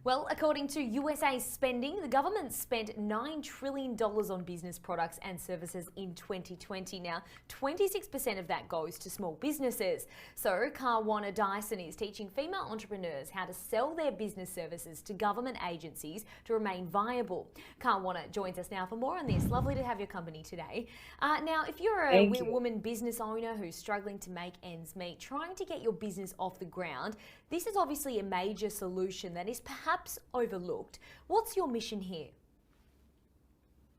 Well, according to USA Spending, the government spent $9 trillion on business products and services in 2020. Now, 26% of that goes to small businesses. So, Kawana Dyson is teaching female entrepreneurs how to sell their business services to government agencies to remain viable. Kawana joins us now for more on this. Lovely to have your company today. Now, if you're a woman business owner who's struggling to make ends meet, trying to get your business off the ground, this is obviously a major solution that is perhaps overlooked. What's your mission here?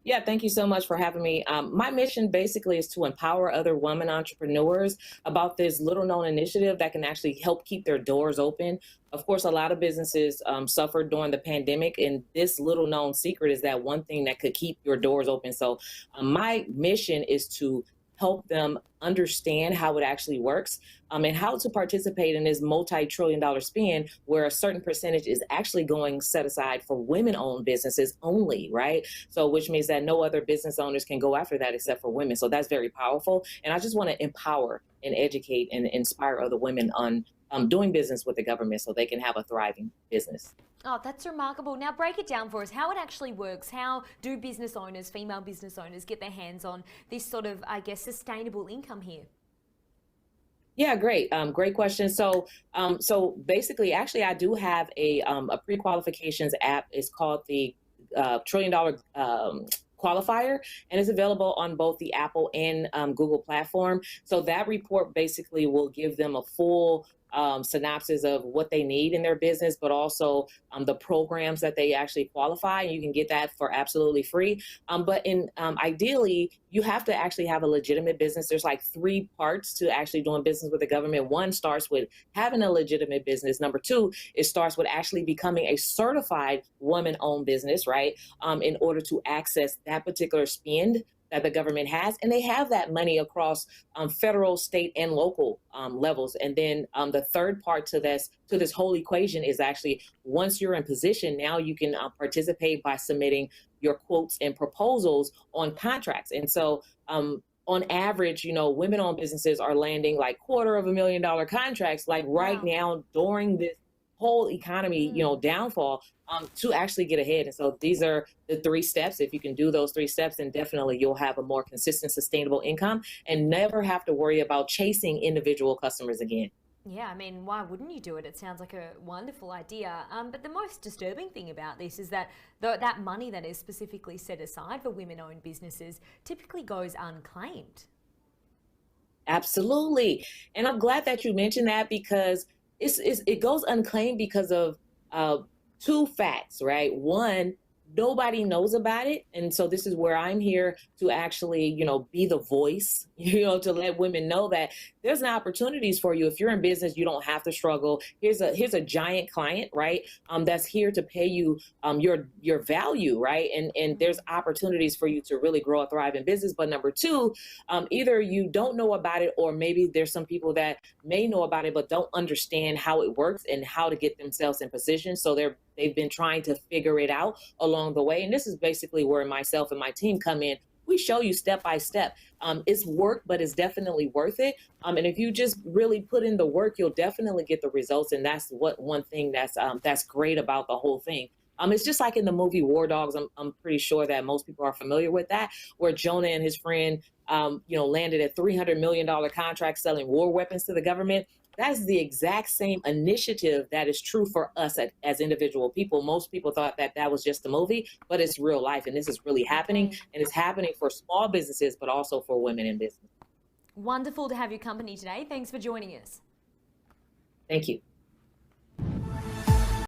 Yeah, thank you so much for having me. My mission basically is to empower other women entrepreneurs about this little known initiative that can actually help keep their doors open. Of course, a lot of businesses suffered during the pandemic, and this little known secret is that one thing that could keep your doors open. So my mission is to help them understand how it actually works and how to participate in this multi-trillion-dollar spend where a certain percentage is actually going set aside for women-owned businesses only, right? So which means that no other business owners can go after that except for women. So that's very powerful. And I just want to empower and educate and inspire other women on doing business with the government so they can have a thriving business. Oh, that's remarkable. Now break it down for us, how it actually works. How do business owners, female business owners, get their hands on this sort of, I guess, sustainable income here? Yeah, great. Great question. So, basically, actually, I do have a pre-qualifications app. It's called the Trillion Dollar Qualifier, and it's available on both the Apple and Google platform. So that report basically will give them a full synopsis of what they need in their business, but also the programs that they actually qualify. You can get that for absolutely free. But ideally, you have to actually have a legitimate business. There's like 3 parts to actually doing business with the government. One starts with having a legitimate business. Number 2, it starts with actually becoming a certified woman-owned business, right? In order to access that particular spend that the government has, and they have that money across federal, state, and local levels. And then the third part to this whole equation is actually once you're in position, now you can participate by submitting your quotes and proposals on contracts. And so on average, women-owned businesses are landing like $250,000 contracts, like right now during this whole economy, downfall, to actually get ahead. And so these are the 3 steps. If you can do those 3 steps, then definitely you'll have a more consistent, sustainable income and never have to worry about chasing individual customers again. Yeah, I mean, why wouldn't you do it? It sounds like a wonderful idea. But the most disturbing thing about this is that that money that is specifically set aside for women-owned businesses typically goes unclaimed. Absolutely. And I'm glad that you mentioned that because it goes unclaimed because of 2 facts, right? One, nobody knows about it. And so this is where I'm here to actually, be the voice, to let women know that there's opportunities for you. If you're in business, you don't have to struggle. Here's a giant client, right? That's here to pay you your value, right? And there's opportunities for you to really grow a thrive in business. But number 2, either you don't know about it, or maybe there's some people that may know about it but don't understand how it works and how to get themselves in position. So they've been trying to figure it out along the way. And this is basically where myself and my team come in. We show you step by step. It's work, but it's definitely worth it. And if you just really put in the work, you'll definitely get the results. And that's one thing that's great about the whole thing. It's just like in the movie War Dogs. I'm pretty sure that most people are familiar with that, where Jonah and his friend, landed a $300 million contract selling war weapons to the government. That's the exact same initiative that is true for us as individual people. Most people thought that was just a movie, but it's real life. And this is really happening. And it's happening for small businesses, but also for women in business. Wonderful to have your company today. Thanks for joining us. Thank you.